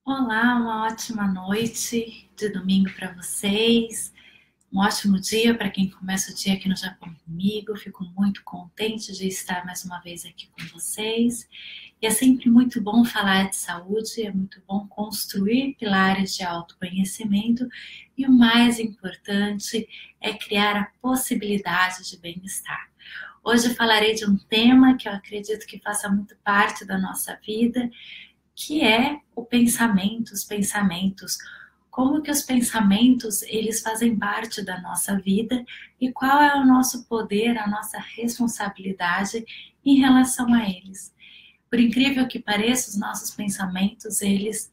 Olá, uma ótima noite de domingo para vocês. Um ótimo dia para quem começa o dia aqui no Japão comigo. Fico muito contente de estar mais uma vez aqui com vocês. E é sempre muito bom falar de saúde, é muito bom construir pilares de autoconhecimento e o mais importante é criar a possibilidade de bem-estar. Hoje falarei de um tema que eu acredito que faça muito parte da nossa vida, que é o pensamento, os pensamentos, como que os pensamentos eles fazem parte da nossa vida e qual é o nosso poder, a nossa responsabilidade em relação a eles. Por incrível que pareça, os nossos pensamentos, eles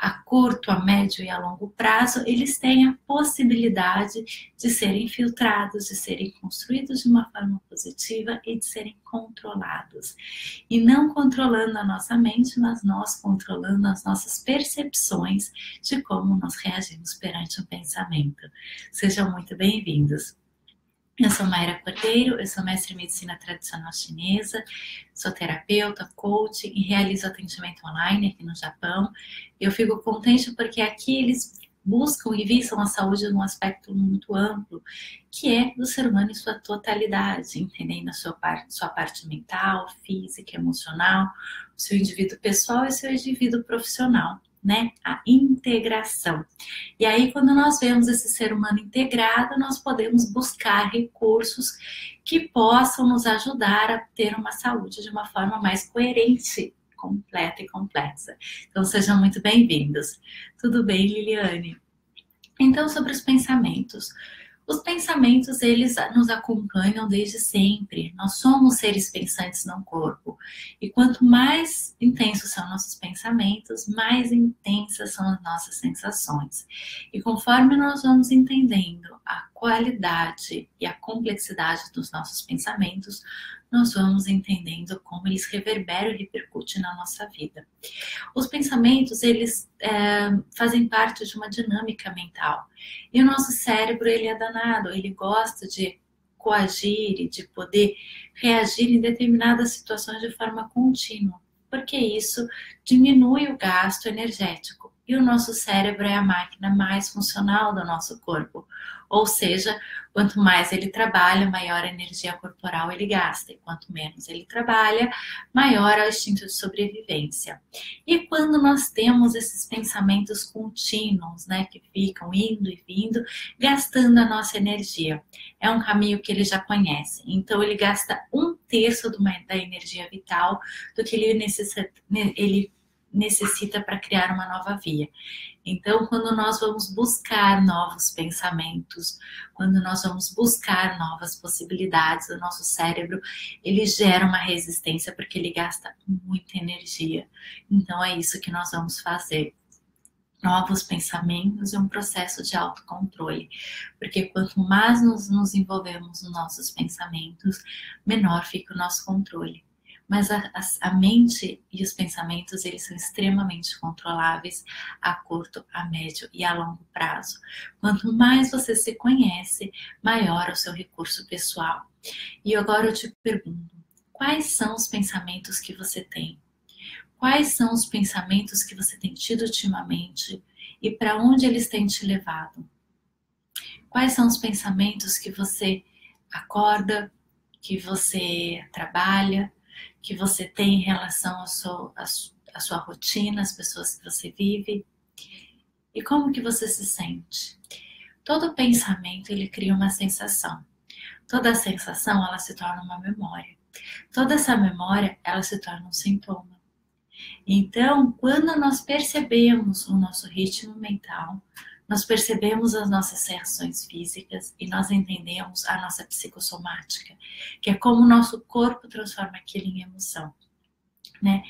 a curto, a médio e a longo prazo, eles têm a possibilidade de serem filtrados, de serem construídos de uma forma positiva e de serem controlados. E não controlando a nossa mente, mas nós controlando as nossas percepções de como nós reagimos perante o pensamento. Sejam muito bem-vindos. Eu sou Mayra Cordeiro, eu sou mestre em medicina tradicional chinesa, sou terapeuta, coach e realizo atendimento online aqui no Japão. Eu fico contente porque aqui eles buscam e visam a saúde num aspecto muito amplo, que é do ser humano em sua totalidade, entendendo a sua parte mental, física, emocional, o seu indivíduo pessoal e o seu indivíduo profissional, né? A integração. E aí, quando nós vemos esse ser humano integrado, nós podemos buscar recursos que possam nos ajudar a ter uma saúde de uma forma mais coerente, completa e complexa. Então, sejam muito bem-vindos. Tudo bem, Liliane? Então, sobre os pensamentos. Os pensamentos, eles nos acompanham desde sempre. Nós somos seres pensantes no corpo. E quanto mais intensos são nossos pensamentos, mais intensas são as nossas sensações. E conforme nós vamos entendendo a qualidade e a complexidade dos nossos pensamentos, nós vamos entendendo como eles reverberam e repercutem na nossa vida. Os pensamentos, eles fazem parte de uma dinâmica mental. E o nosso cérebro, ele é danado, ele gosta de coagir e de poder reagir em determinadas situações de forma contínua, porque isso diminui o gasto energético. E o nosso cérebro é a máquina mais funcional do nosso corpo. Ou seja, quanto mais ele trabalha, maior a energia corporal ele gasta. E quanto menos ele trabalha, maior é o instinto de sobrevivência. E quando nós temos esses pensamentos contínuos, né, que ficam indo e vindo, gastando a nossa energia, é um caminho que ele já conhece. Então, ele gasta um terço da energia vital do que ele necessita para criar uma nova via. Então, quando nós vamos buscar novos pensamentos, quando nós vamos buscar novas possibilidades, o nosso cérebro, ele gera uma resistência porque ele gasta muita energia. Então, é isso que nós vamos fazer. Novos pensamentos e um processo de autocontrole. Porque quanto mais nos envolvemos nos nossos pensamentos, menor fica o nosso controle. Mas a mente e os pensamentos, eles são extremamente controláveis a curto, a médio e a longo prazo. Quanto mais você se conhece, maior é o seu recurso pessoal. E agora eu te pergunto, quais são os pensamentos que você tem? Quais são os pensamentos que você tem tido ultimamente e para onde eles têm te levado? Quais são os pensamentos que você acorda, que você trabalha, que você tem em relação à sua rotina, às pessoas que você vive? E como que você se sente? Todo pensamento, ele cria uma sensação. Toda sensação, ela se torna uma memória. Toda essa memória, ela se torna um sintoma. Então, quando nós percebemos o nosso ritmo mental, nós percebemos as nossas reações físicas e nós entendemos a nossa psicossomática, que é como o nosso corpo transforma aquilo em emoção, né?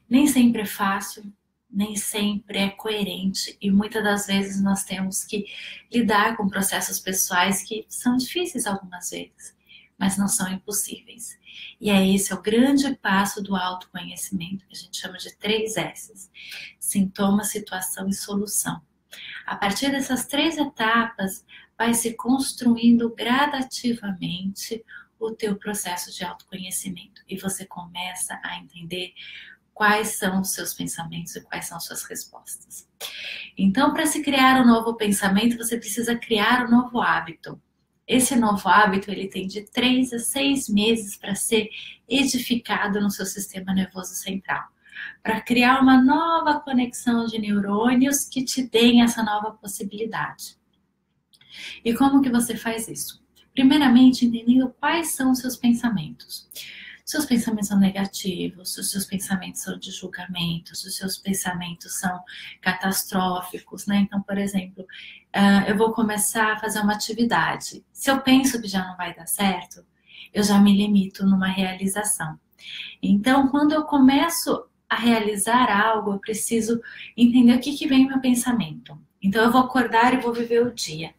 Nem sempre é fácil, nem sempre é coerente e muitas das vezes nós temos que lidar com processos pessoais que são difíceis algumas vezes, mas não são impossíveis. E é esse o grande passo do autoconhecimento, que a gente chama de 3 S's: sintoma, situação e solução. A partir dessas 3 etapas, vai se construindo gradativamente o teu processo de autoconhecimento e você começa a entender quais são os seus pensamentos e quais são as suas respostas. Então, para se criar um novo pensamento, você precisa criar um novo hábito. Esse novo hábito, ele tem de 3 a 6 meses para ser edificado no seu sistema nervoso central, para criar uma nova conexão de neurônios que te deem essa nova possibilidade. E como que você faz isso? Primeiramente, entendendo quais são os seus pensamentos. Se os pensamentos são negativos, se os seus pensamentos são de julgamento, se os seus pensamentos são catastróficos, né? Então, por exemplo, eu vou começar a fazer uma atividade. Se eu penso que já não vai dar certo, eu já me limito numa realização. Então, quando eu começo a realizar algo, eu preciso entender o que vem no meu pensamento. Então, eu vou acordar e vou viver o dia.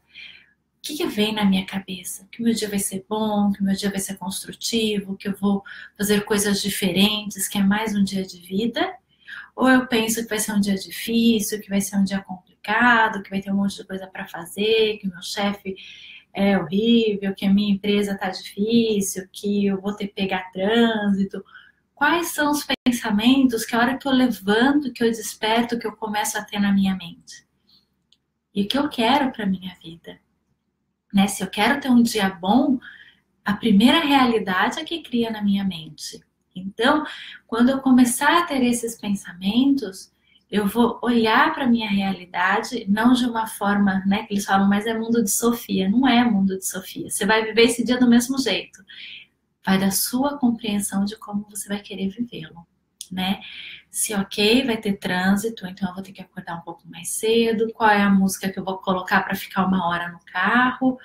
O que vem na minha cabeça? Que o meu dia vai ser bom, que o meu dia vai ser construtivo, que eu vou fazer coisas diferentes, que é mais um dia de vida? Ou eu penso que vai ser um dia difícil, que vai ser um dia complicado, que vai ter um monte de coisa para fazer, que o meu chefe é horrível, que a minha empresa tá difícil, que eu vou ter que pegar trânsito? Quais são os pensamentos que a hora que eu levanto, que eu desperto, que eu começo a ter na minha mente? E o que eu quero para minha vida? Né? Se eu quero ter um dia bom, a primeira realidade é que cria na minha mente. Então, quando eu começar a ter esses pensamentos, eu vou olhar para a minha realidade, não de uma forma, né, que eles falam, mas é mundo de Sofia. Não é mundo de Sofia. Você vai viver esse dia do mesmo jeito. Vai da sua compreensão de como você vai querer vivê-lo, né? Se ok, vai ter trânsito, então eu vou ter que acordar um pouco mais cedo. Qual é a música que eu vou colocar para ficar 1 hora no carro,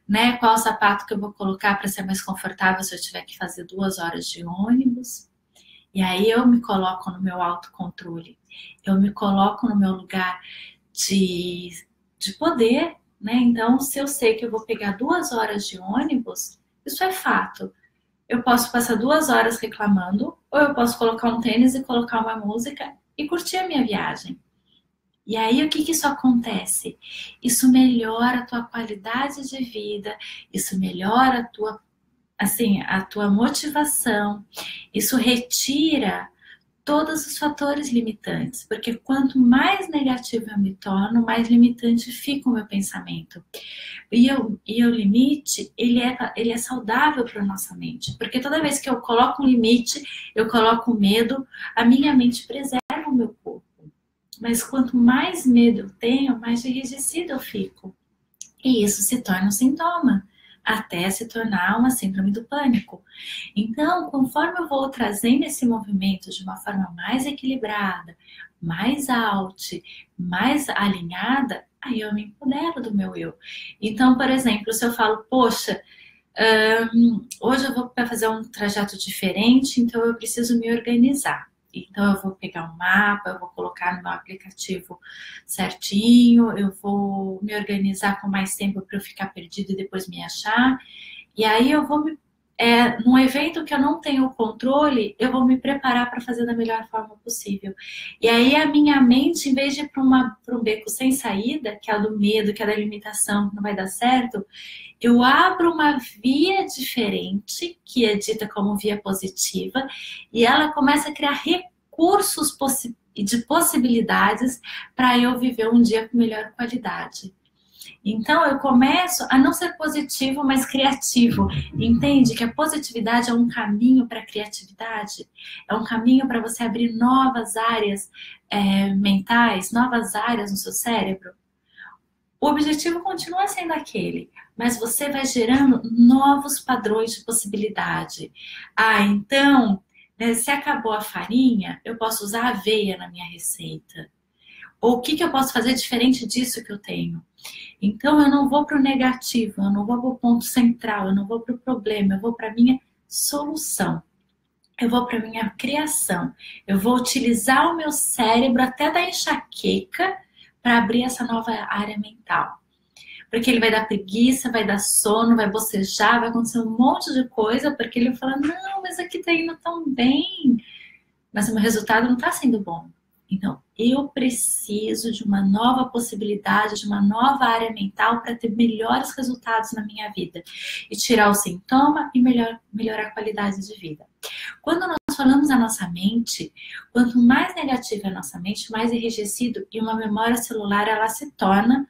né? Qual é o sapato que eu vou colocar para ser mais confortável se eu tiver que fazer 2 horas de ônibus? E aí eu me coloco no meu autocontrole, eu me coloco no meu lugar de poder, né? Então, se eu sei que eu vou pegar 2 horas de ônibus, isso é fato. Eu posso passar 2 horas reclamando, ou eu posso colocar um tênis e colocar uma música e curtir a minha viagem. E aí, o que isso acontece? Isso melhora a tua qualidade de vida, isso melhora a tua motivação, isso retira todos os fatores limitantes, porque quanto mais negativo eu me torno, mais limitante fica o meu pensamento. E o limite, ele é saudável para a nossa mente, porque toda vez que eu coloco um limite, eu coloco um medo, a minha mente preserva o meu corpo. Mas quanto mais medo eu tenho, mais enrijecida eu fico. E isso se torna um sintoma, até se tornar uma síndrome do pânico. Então, conforme eu vou trazendo esse movimento de uma forma mais equilibrada, mais out, mais alinhada, aí eu me empodero do meu eu. Então, por exemplo, se eu falo, poxa, hoje eu vou fazer um trajeto diferente, então eu preciso me organizar. Então eu vou pegar um mapa, eu vou colocar no meu aplicativo certinho, eu vou me organizar com mais tempo para eu ficar perdido e depois me achar. E aí eu vou num evento que eu não tenho controle, eu vou me preparar para fazer da melhor forma possível. E aí a minha mente, em vez de ir para um beco sem saída, que é o do medo, que é da limitação, que não vai dar certo, eu abro uma via diferente, que é dita como via positiva, e ela começa a criar recursos de possibilidades para eu viver um dia com melhor qualidade. Então, eu começo a não ser positivo, mas criativo. Entende que a positividade é um caminho para a criatividade? É um caminho para você abrir novas áreas mentais, novas áreas no seu cérebro? O objetivo continua sendo aquele, mas você vai gerando novos padrões de possibilidade. Então, se acabou a farinha, eu posso usar aveia na minha receita. Ou o que eu posso fazer diferente disso que eu tenho? Então, eu não vou para o negativo, eu não vou para o ponto central, eu não vou para o problema, eu vou para a minha solução. Eu vou para a minha criação. Eu vou utilizar o meu cérebro até da enxaqueca para abrir essa nova área mental. Porque ele vai dar preguiça, vai dar sono, vai bocejar, vai acontecer um monte de coisa, porque ele vai falar, não, mas aqui tá indo tão bem. Mas o meu resultado não está sendo bom. Então, eu preciso de uma nova possibilidade, de uma nova área mental para ter melhores resultados na minha vida. E tirar o sintoma e melhorar a qualidade de vida. Quando nós controlamos a nossa mente, quanto mais negativa é a nossa mente, mais enrijecido e uma memória celular ela se torna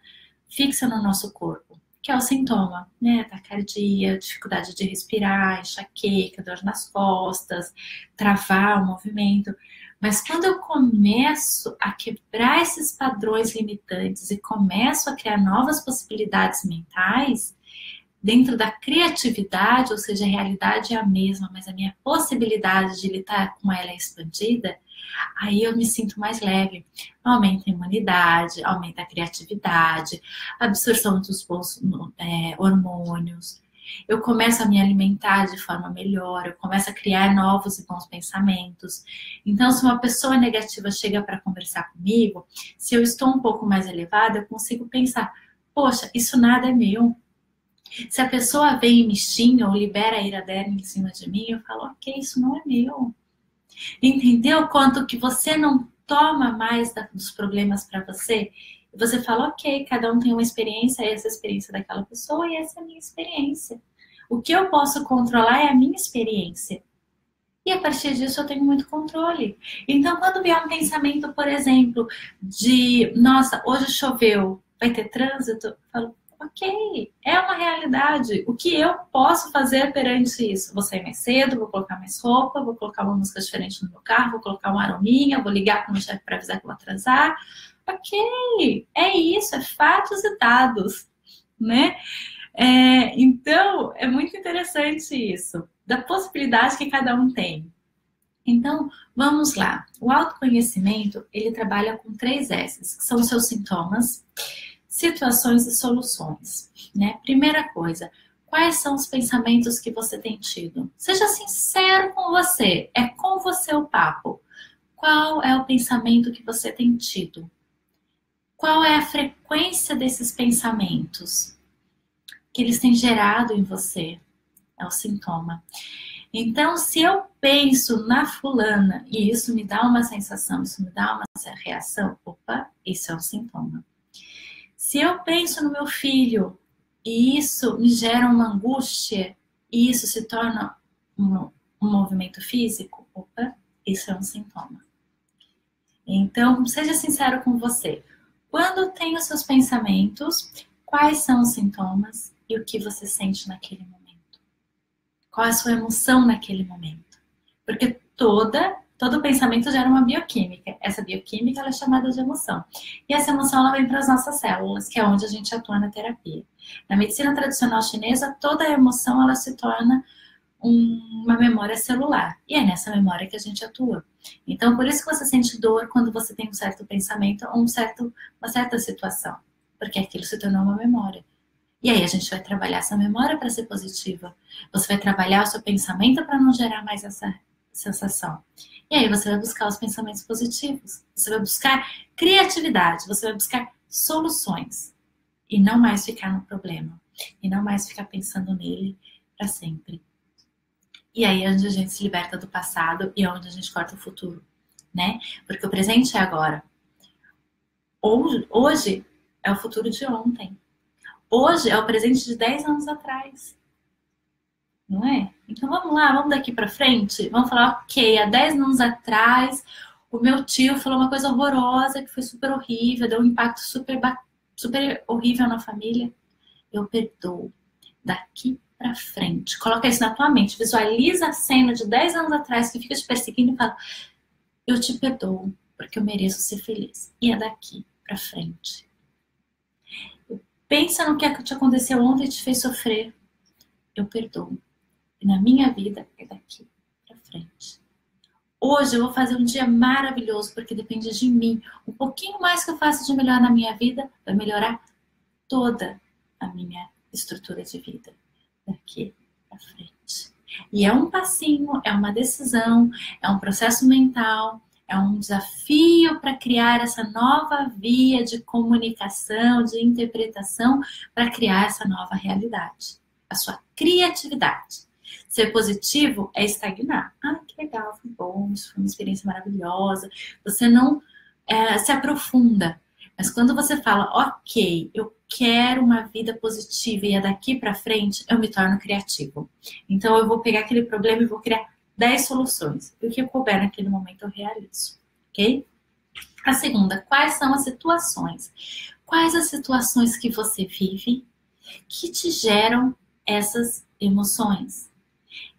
fixa no nosso corpo, que é o sintoma, né? Taquicardia, dificuldade de respirar, enxaqueca, dor nas costas, travar o movimento. Mas quando eu começo a quebrar esses padrões limitantes e começo a criar novas possibilidades mentais, dentro da criatividade, ou seja, a realidade é a mesma, mas a minha possibilidade de lidar com ela é expandida, aí eu me sinto mais leve. Aumenta a imunidade, aumenta a criatividade, a absorção dos bons hormônios. Eu começo a me alimentar de forma melhor, eu começo a criar novos e bons pensamentos. Então, se uma pessoa negativa chega para conversar comigo, se eu estou um pouco mais elevada, eu consigo pensar, poxa, isso nada é meu. Se a pessoa vem e me xinga ou libera a ira dela em cima de mim, eu falo, ok, isso não é meu. Entendeu quanto que você não toma mais dos problemas para você? Você fala, ok, cada um tem uma experiência, essa é a experiência daquela pessoa e essa é a minha experiência. O que eu posso controlar é a minha experiência. E a partir disso eu tenho muito controle. Então, quando vier um pensamento, por exemplo, de, nossa, hoje choveu, vai ter trânsito? Eu falo, ok, é uma realidade. O que eu posso fazer perante isso? Vou sair mais cedo, vou colocar mais roupa, vou colocar uma música diferente no meu carro, vou colocar uma arominha, vou ligar para o meu chefe para avisar que vou atrasar. Ok, é isso, é fatos e dados, né? Então, é muito interessante isso, da possibilidade que cada um tem. Então, vamos lá. O autoconhecimento, ele trabalha com 3 S's, que são os seus sintomas, situações e soluções, né? Primeira coisa, quais são os pensamentos que você tem tido? Seja sincero com você, é com você o papo. Qual é o pensamento que você tem tido? Qual é a frequência desses pensamentos que eles têm gerado em você? É o sintoma. Então, se eu penso na fulana e isso me dá uma sensação, isso me dá uma reação, opa, isso é um sintoma. Se eu penso no meu filho e isso me gera uma angústia e isso se torna um movimento físico, opa, isso é um sintoma. Então, seja sincero com você. Quando tem os seus pensamentos, quais são os sintomas e o que você sente naquele momento? Qual é a sua emoção naquele momento? Porque todo pensamento gera uma bioquímica. Essa bioquímica ela é chamada de emoção. E essa emoção ela vem para as nossas células, que é onde a gente atua na terapia. Na medicina tradicional chinesa, toda emoção ela se torna uma memória celular. E é nessa memória que a gente atua. Então, por isso que você sente dor quando você tem um certo pensamento ou uma certa situação. Porque aquilo se tornou uma memória. E aí a gente vai trabalhar essa memória para ser positiva. Você vai trabalhar o seu pensamento para não gerar mais essa sensação. E aí você vai buscar os pensamentos positivos. Você vai buscar criatividade. Você vai buscar soluções. E não mais ficar no problema. E não mais ficar pensando nele para sempre. E aí é onde a gente se liberta do passado e é onde a gente corta o futuro, né? Porque o presente é agora. Hoje é o futuro de ontem. Hoje é o presente de 10 anos atrás. Não é? Então vamos lá, vamos daqui pra frente. Vamos falar, ok, há 10 anos atrás o meu tio falou uma coisa horrorosa que foi super horrível, deu um impacto super horrível na família. Eu perdoo. Daqui pra frente. Coloca isso na tua mente. Visualiza a cena de 10 anos atrás que fica te perseguindo e fala, eu te perdoo porque eu mereço ser feliz. E é daqui pra frente. Pensa no que te aconteceu ontem e te fez sofrer. Eu perdoo. E na minha vida é daqui pra frente. Hoje eu vou fazer um dia maravilhoso porque depende de mim. Um pouquinho mais que eu faço de melhor na minha vida vai melhorar toda a minha estrutura de vida. Daqui pra frente. E é um passinho, é uma decisão, é um processo mental, é um desafio para criar essa nova via de comunicação, de interpretação, para criar essa nova realidade. A sua criatividade. Ser positivo é estagnar. Ah, que legal, foi bom, isso foi uma experiência maravilhosa. Você não se aprofunda. Mas quando você fala, ok, eu quero uma vida positiva e é daqui para frente, eu me torno criativo. Então eu vou pegar aquele problema e vou criar 10 soluções. E o que couber naquele momento eu realizo, ok? A segunda, quais são as situações? Quais as situações que você vive que te geram essas emoções?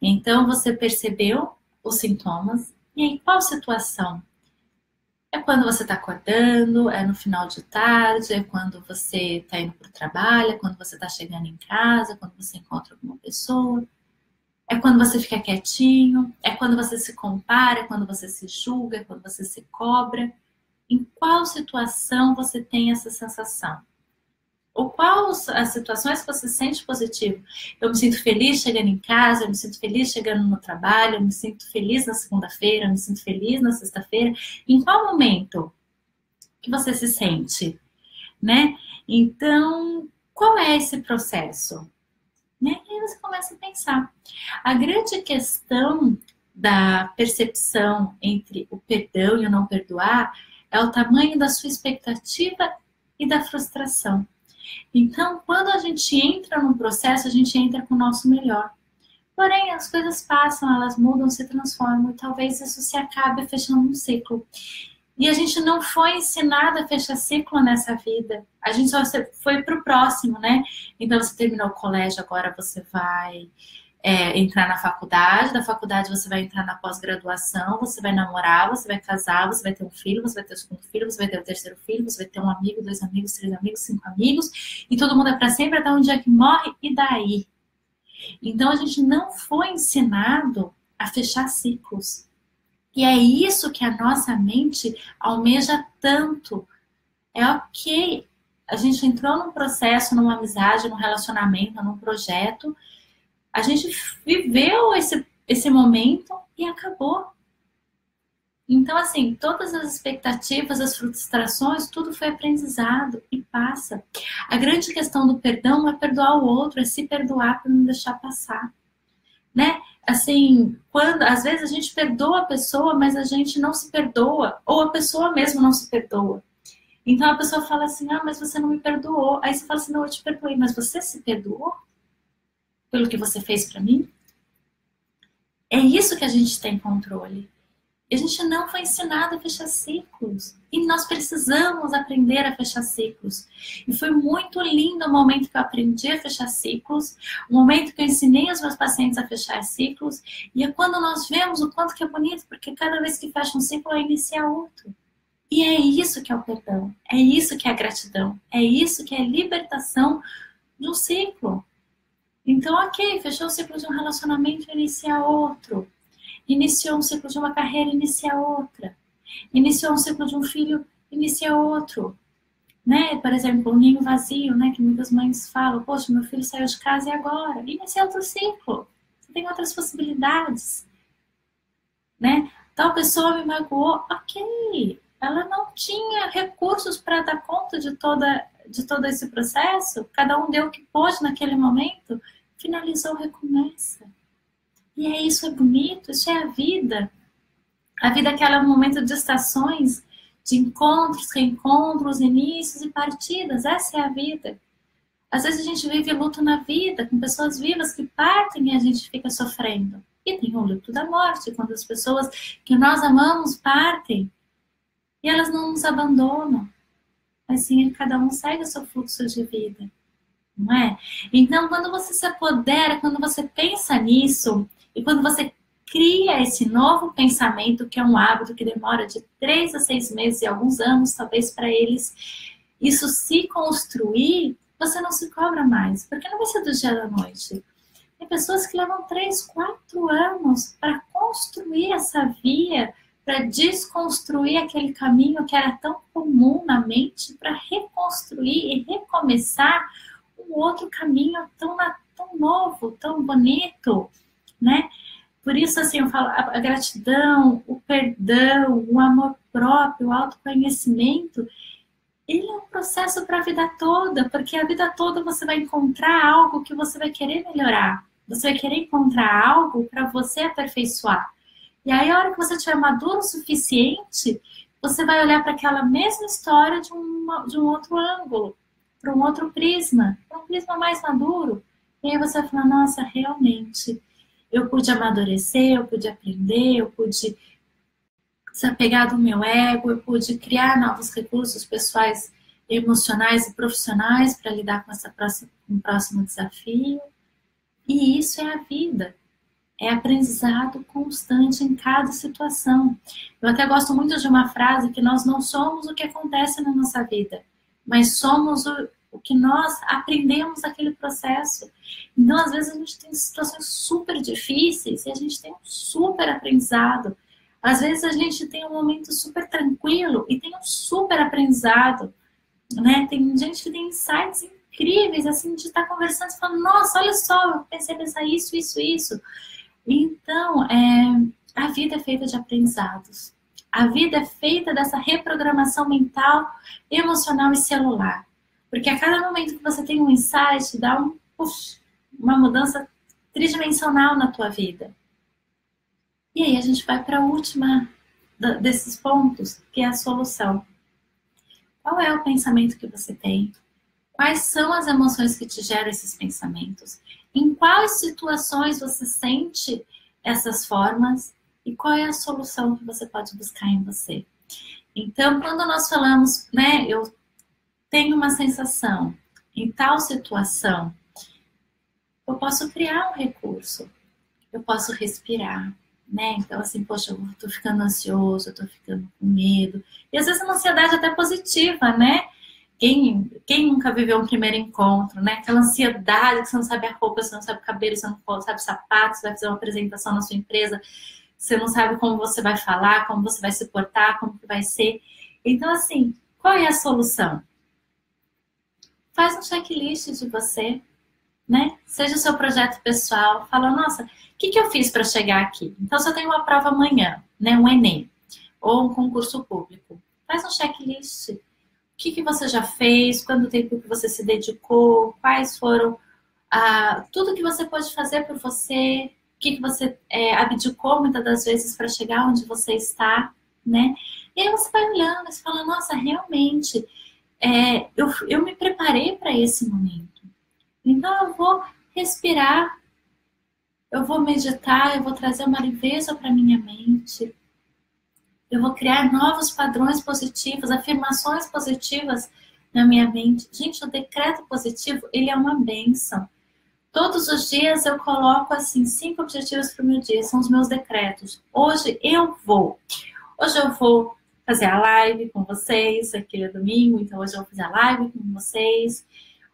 Então, você percebeu os sintomas, e aí qual situação? É quando você está acordando, é no final de tarde, é quando você está indo para o trabalho, é quando você está chegando em casa, é quando você encontra alguma pessoa, é quando você fica quietinho, é quando você se compara, é quando você se julga, é quando você se cobra. Em qual situação você tem essa sensação? Ou quais as situações que você sente positivo? Eu me sinto feliz chegando em casa, eu me sinto feliz chegando no trabalho, eu me sinto feliz na segunda-feira, eu me sinto feliz na sexta-feira. Em qual momento que você se sente, né? Então, qual é esse processo? Né? E aí você começa a pensar. A grande questão da percepção entre o perdão e o não perdoar é o tamanho da sua expectativa e da frustração. Então, quando a gente entra num processo, a gente entra com o nosso melhor. Porém, as coisas passam, elas mudam, se transformam, e talvez isso se acabe fechando um ciclo. E a gente não foi ensinado a fechar ciclo nessa vida. A gente só foi para o próximo, né? Então, você terminou o colégio, agora você vai entrar na faculdade, da faculdade você vai entrar na pós-graduação, você vai namorar, você vai casar, você vai ter um filho, você vai ter o segundo filho, você vai ter o terceiro filho, você vai ter um amigo, 2 amigos, 3 amigos, 5 amigos, e todo mundo é para sempre até um dia que morre, e daí? Então a gente não foi ensinado a fechar ciclos. E é isso que a nossa mente almeja tanto. É ok, a gente entrou num processo, numa amizade, num relacionamento, num projeto, a gente viveu esse momento e acabou. Então, assim, todas as expectativas, as frustrações, tudo foi aprendizado e passa. A grande questão do perdão não é perdoar o outro, é se perdoar para não deixar passar, né? Assim, quando às vezes a gente perdoa a pessoa, mas a gente não se perdoa, ou a pessoa mesmo não se perdoa. Então a pessoa fala assim: ah, mas você não me perdoou. Aí você fala assim: não, eu te perdoei, mas você se perdoou pelo que você fez para mim? É isso que a gente tem controle. A gente não foi ensinado a fechar ciclos. E nós precisamos aprender a fechar ciclos. E foi muito lindo o momento que eu aprendi a fechar ciclos, o momento que eu ensinei os meus pacientes a fechar ciclos. E é quando nós vemos o quanto que é bonito, porque cada vez que fecha um ciclo, inicia outro. E é isso que é o perdão. É isso que é a gratidão. É isso que é a libertação de um ciclo. Então, ok, fechou o ciclo de um relacionamento, inicia outro. Iniciou um ciclo de uma carreira, inicia outra. Iniciou um ciclo de um filho, inicia outro. Né? Por exemplo, um ninho vazio, né? Que muitas mães falam: poxa, meu filho saiu de casa e agora? Inicia outro ciclo. Você tem outras possibilidades. Né? Tal pessoa me magoou, ok. Ela não tinha recursos para dar conta de todo esse processo. Cada um deu o que pôde naquele momento. Finalizou, recomeça. E isso é bonito, isso é a vida. A vida é aquele momento de estações, de encontros, reencontros, inícios e partidas. Essa é a vida. Às vezes a gente vive luto na vida, com pessoas vivas que partem e a gente fica sofrendo. E tem o luto da morte, quando as pessoas que nós amamos partem e elas não nos abandonam. Mas sim, cada um segue o seu fluxo de vida. Não é? Então, quando você se apodera, quando você pensa nisso, e quando você cria esse novo pensamento, que é um hábito que demora de 3 a 6 meses e alguns anos, talvez, para eles isso se construir, você não se cobra mais, porque não vai ser do dia à noite. Tem pessoas que levam 3, 4 anos para construir essa via, para desconstruir aquele caminho que era tão comum na mente, para reconstruir e recomeçar um outro caminho tão novo, tão bonito, né? Por isso, assim, eu falo, a gratidão, o perdão, o amor próprio, o autoconhecimento, ele é um processo para a vida toda, porque a vida toda você vai encontrar algo que você vai querer melhorar. Você vai querer encontrar algo para você aperfeiçoar. E aí, a hora que você estiver maduro o suficiente, você vai olhar para aquela mesma história de um outro ângulo, para um outro prisma, para um prisma mais maduro. E aí você vai falar: nossa, realmente, eu pude amadurecer, eu pude aprender, eu pude desapegar do meu ego, eu pude criar novos recursos pessoais, emocionais e profissionais para lidar com o próximo desafio. E isso é a vida. É aprendizado constante em cada situação. Eu até gosto muito de uma frase que nós não somos o que acontece na nossa vida, mas somos o que nós aprendemos naquele processo. Então, às vezes, a gente tem situações super difíceis e a gente tem um super aprendizado. Às vezes, a gente tem um momento super tranquilo e tem um super aprendizado, né? Tem gente que tem insights incríveis, assim, de estar conversando e falando, nossa, olha só, eu pensei pensar isso, isso, isso. Então, a vida é feita de aprendizados. A vida é feita dessa reprogramação mental, emocional e celular. Porque a cada momento que você tem um insight, dá uma mudança tridimensional na tua vida. E aí a gente vai para a última desses pontos, que é a solução. Qual é o pensamento que você tem? Quais são as emoções que te geram esses pensamentos? Em quais situações você sente essas formas? E qual é a solução que você pode buscar em você? Então, quando nós falamos, né, eu tenho uma sensação em tal situação, eu posso criar um recurso, eu posso respirar, né? Então, assim, poxa, eu tô ficando ansioso, eu tô ficando com medo. E às vezes uma ansiedade até positiva, né? Quem nunca viveu um primeiro encontro, né? Aquela ansiedade que você não sabe a roupa, você não sabe o cabelo, você não sabe o sapato, você vai fazer uma apresentação na sua empresa, você não sabe como você vai falar, como você vai se portar, como que vai ser. Então, assim, qual é a solução? Faz um checklist de você, né? Seja o seu projeto pessoal, fala, nossa, o que eu fiz para chegar aqui? Então, se eu tenho uma prova amanhã, né? Um Enem, ou um concurso público, faz um checklist. O que você já fez, quanto tempo que você se dedicou, quais foram tudo que você pode fazer por você, o que você abdicou muitas das vezes para chegar onde você está, né? E aí você vai olhando e fala, nossa, realmente, eu me preparei para esse momento. Então eu vou respirar, eu vou meditar, eu vou trazer uma leveza para minha mente. Eu vou criar novos padrões positivos, afirmações positivas na minha mente. Gente, o decreto positivo, ele é uma bênção. Todos os dias eu coloco, assim, 5 objetivos para o meu dia. São os meus decretos. Hoje eu vou fazer a live com vocês. Aqui é domingo, então hoje eu vou fazer a live com vocês.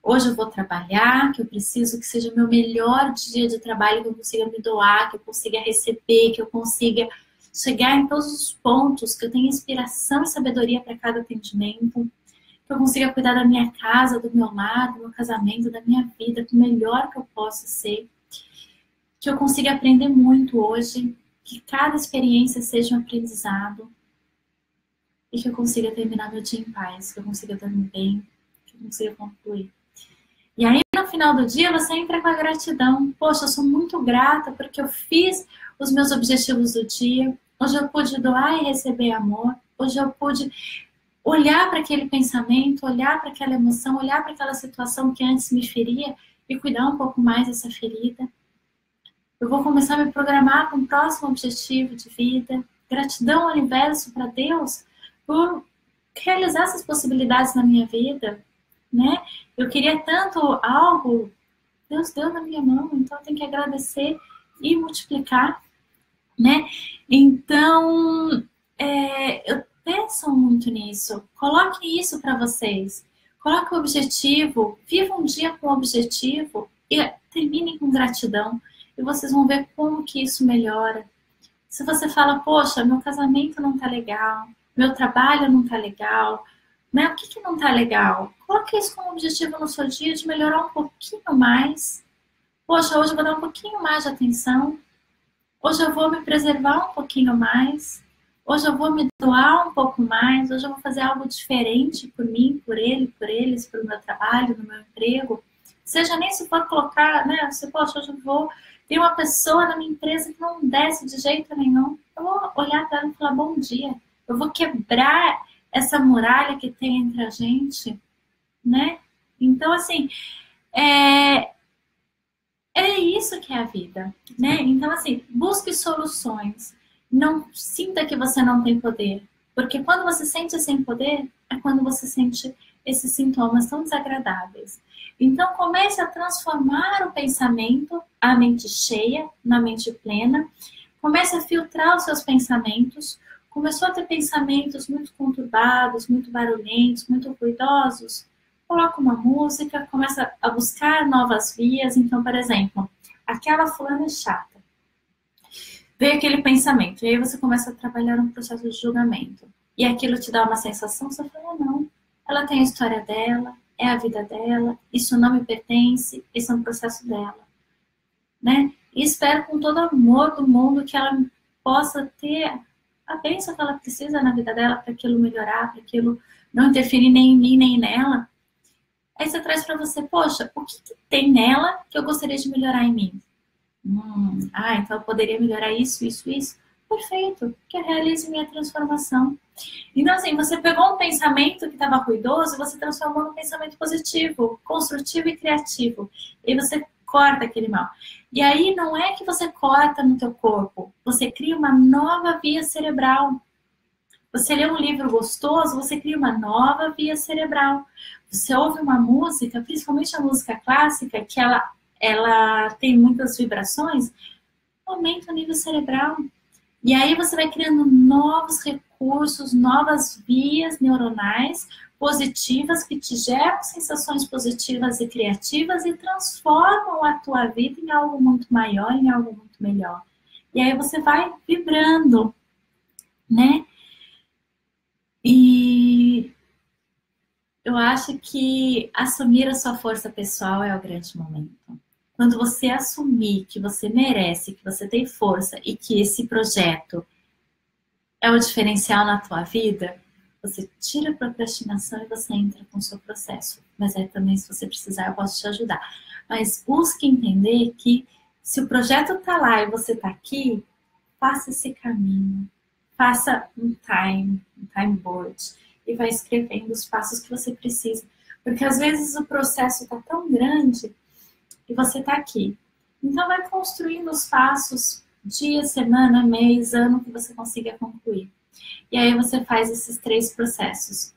Hoje eu vou trabalhar, que eu preciso que seja o meu melhor dia de trabalho, que eu consiga me doar, que eu consiga receber, que eu consiga chegar em todos os pontos, que eu tenha inspiração e sabedoria para cada atendimento, que eu consiga cuidar da minha casa, do meu lar, do meu casamento, da minha vida, do melhor que eu possa ser, que eu consiga aprender muito hoje, que cada experiência seja um aprendizado e que eu consiga terminar meu dia em paz, que eu consiga dormir bem, que eu consiga concluir. E aí, no final do dia, você entra com a gratidão. Poxa, eu sou muito grata porque eu fiz os meus objetivos do dia. Hoje eu pude doar e receber amor. Hoje eu pude olhar para aquele pensamento, olhar para aquela emoção, olhar para aquela situação que antes me feria e cuidar um pouco mais dessa ferida. Eu vou começar a me programar para um próximo objetivo de vida. Gratidão ao universo, para Deus, por realizar essas possibilidades na minha vida, né? Eu queria tanto algo, Deus deu na minha mão, então eu tenho que agradecer e multiplicar, né? Então, eu penso muito nisso. Coloque isso para vocês. Coloque o objetivo, viva um dia com o objetivo e termine com gratidão. E vocês vão ver como que isso melhora. Se você fala, poxa, meu casamento não tá legal, meu trabalho não tá legal, né? O que não tá legal? Coloque isso como objetivo no seu dia de melhorar um pouquinho mais. Poxa, hoje eu vou dar um pouquinho mais de atenção. Hoje eu vou me preservar um pouquinho mais. Hoje eu vou me doar um pouco mais. Hoje eu vou fazer algo diferente por mim, por ele, por eles, pelo meu trabalho, no meu emprego. Seja nem se for colocar, né? Se, poxa, hoje eu vou ter uma pessoa na minha empresa que não desce de jeito nenhum. Eu vou olhar para ela e falar bom dia. Eu vou quebrar essa muralha que tem entre a gente, né? Então, assim, É isso que é a vida, né? Então, assim, busque soluções. Não sinta que você não tem poder. Porque quando você sente sem poder, é quando você sente esses sintomas tão desagradáveis. Então, comece a transformar o pensamento, a mente cheia, na mente plena. Comece a filtrar os seus pensamentos. Começou a ter pensamentos muito conturbados, muito barulhentos, muito ruidosos? Coloca uma música, começa a buscar novas vias. Então, por exemplo, aquela fulana é chata. Veio aquele pensamento, e aí você começa a trabalhar no processo de julgamento. E aquilo te dá uma sensação, você fala, não, ela tem a história dela, é a vida dela, isso não me pertence, esse é um processo dela, né? E espero com todo o amor do mundo que ela possa ter a bênção que ela precisa na vida dela para aquilo melhorar, para aquilo não interferir nem em mim, nem nela. Aí você traz para você, poxa, o que tem nela que eu gostaria de melhorar em mim? Então eu poderia melhorar isso, isso, isso. Perfeito, que eu realize minha transformação. Então, assim, você pegou um pensamento que estava ruidoso e você transformou num pensamento positivo, construtivo e criativo. E você corta aquele mal. E aí não é que você corta no teu corpo, você cria uma nova via cerebral. Você lê um livro gostoso, você cria uma nova via cerebral. Você ouve uma música, principalmente a música clássica, que ela tem muitas vibrações, aumenta o nível cerebral. E aí você vai criando novos recursos, novas vias neuronais positivas que te geram sensações positivas e criativas e transformam a tua vida em algo muito maior, em algo muito melhor. E aí você vai vibrando, né? E eu acho que assumir a sua força pessoal é o grande momento. Quando você assumir que você merece, que você tem força e que esse projeto é o diferencial na tua vida, você tira a procrastinação e você entra com o seu processo. Mas aí também, se você precisar, eu posso te ajudar. Mas busque entender que se o projeto está lá e você está aqui, faça esse caminho. Faça um time board e vai escrevendo os passos que você precisa. Porque às vezes o processo está tão grande e você está aqui. Então vai construindo os passos, dia, semana, mês, ano, que você consiga concluir. E aí você faz esses 3 processos,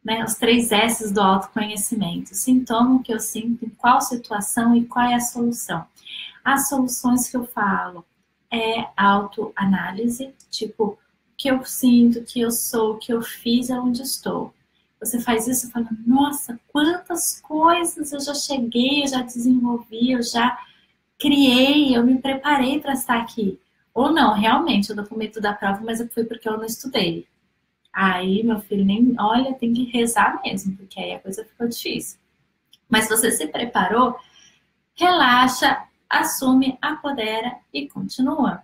né? Os 3 S's do autoconhecimento. Sintoma, o que eu sinto, em qual situação e qual é a solução. As soluções que eu falo é autoanálise, tipo, o que eu sinto, o que eu sou, o que eu fiz, aonde estou. Você faz isso e fala, nossa, quantas coisas eu já cheguei, eu já desenvolvi, eu já criei, eu me preparei para estar aqui. Ou não, realmente, eu dou com medo da prova, mas foi porque eu não estudei. Aí, meu filho, nem olha, tem que rezar mesmo, porque aí a coisa ficou difícil. Mas você se preparou, relaxa, assume, apodera e continua.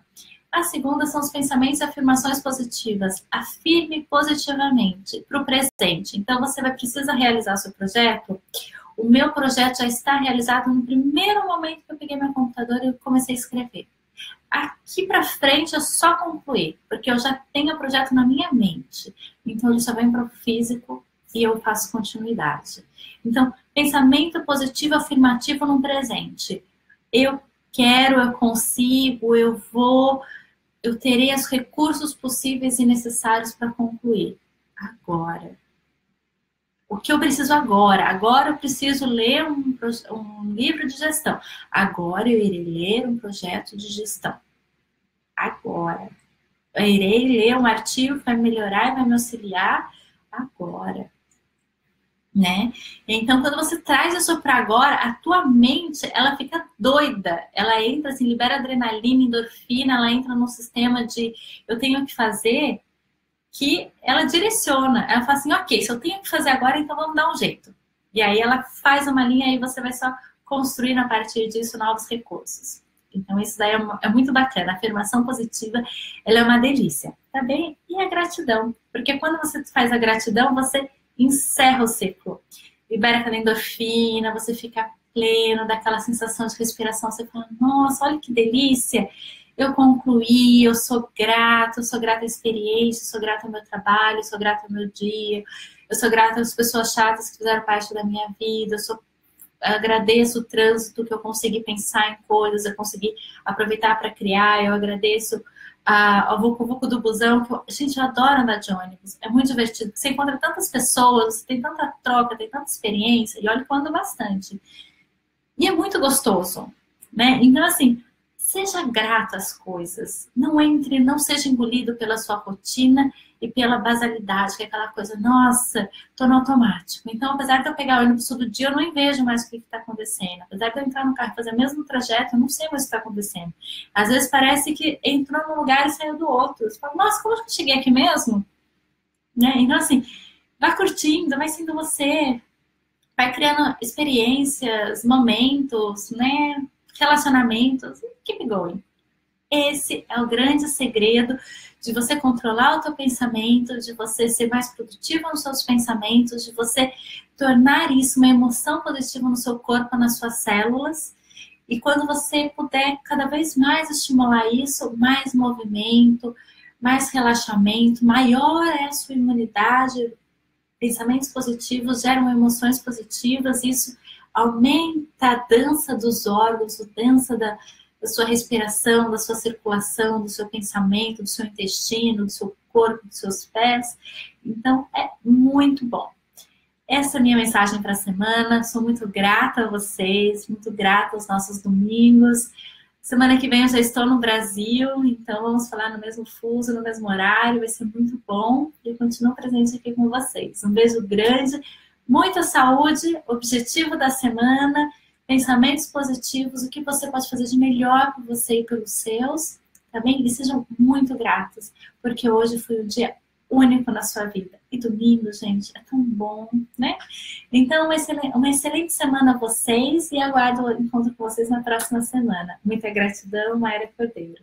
A segunda são os pensamentos e afirmações positivas. Afirme positivamente para o presente. Então, você vai precisar realizar seu projeto. O meu projeto já está realizado no primeiro momento que eu peguei meu computador e comecei a escrever. Aqui para frente é só concluir, porque eu já tenho o projeto na minha mente. Então, ele só vem para o físico e eu faço continuidade. Então, pensamento positivo afirmativo no presente. Eu quero, eu consigo, eu vou, eu terei os recursos possíveis e necessários para concluir. Agora. O que eu preciso agora? Agora eu preciso ler um livro de gestão. Agora eu irei ler um projeto de gestão. Agora. Eu irei ler um artigo que vai melhorar e vai me auxiliar agora. Né? Então, quando você traz isso para agora, a tua mente, ela fica doida. Ela entra, assim, libera adrenalina, endorfina, ela entra num sistema de eu tenho que fazer, que ela direciona. Ela fala assim, ok, se eu tenho que fazer agora, então vamos dar um jeito. E aí ela faz uma linha e você vai só construir a partir disso novos recursos. Então isso daí é muito bacana. A afirmação positiva, ela é uma delícia, tá bem? E a gratidão, porque quando você faz a gratidão, você encerra o ciclo. Libera aquela endorfina, você fica pleno, daquela sensação de respiração, você fala, nossa, olha que delícia, eu concluí, eu sou grata à experiência, eu sou grata ao meu trabalho, eu sou grata ao meu dia, eu sou grata às pessoas chatas que fizeram parte da minha vida, eu sou agradeço o trânsito, que eu consegui pensar em coisas, eu consegui aproveitar para criar, eu agradeço ao vucu-vucu do busão, que gente, eu adoro andar de ônibus, é muito divertido, você encontra tantas pessoas, você tem tanta troca, tem tanta experiência, e olha que eu ando bastante. E é muito gostoso, né? Então, assim, seja grato às coisas. Não entre, não seja engolido pela sua rotina e pela basalidade, que é aquela coisa, nossa, tô no automático. Então, apesar de eu pegar o ônibus todo dia, eu não vejo mais o que está acontecendo. Apesar de eu entrar no carro e fazer o mesmo trajeto, eu não sei mais o que está acontecendo. Às vezes parece que entrou num lugar e saiu do outro. Você fala, nossa, como é que eu cheguei aqui mesmo? Né? Então, assim, vai curtindo, vai sendo você, vai criando experiências, momentos, né? Relacionamentos, keep going. Esse é o grande segredo de você controlar o teu pensamento, de você ser mais produtivo nos seus pensamentos, de você tornar isso uma emoção positiva no seu corpo, nas suas células. E quando você puder cada vez mais estimular isso, mais movimento, mais relaxamento, maior é a sua imunidade. Pensamentos positivos geram emoções positivas, isso aumenta a dança dos órgãos, a dança da sua respiração, da sua circulação, do seu pensamento, do seu intestino, do seu corpo, dos seus pés. Então, é muito bom. Essa é a minha mensagem para a semana. Sou muito grata a vocês, muito grata aos nossos domingos. Semana que vem eu já estou no Brasil, então vamos falar no mesmo fuso, no mesmo horário, vai ser muito bom. E eu continuo presente aqui com vocês. Um beijo grande, muita saúde, objetivo da semana, pensamentos positivos, o que você pode fazer de melhor por você e pelos seus, tá bem? E sejam muito gratos, porque hoje foi um dia único na sua vida. E domingo, gente, é tão bom, né? Então, uma excelente semana a vocês e aguardo o encontro com vocês na próxima semana. Muita gratidão, Mayra Cordeiro.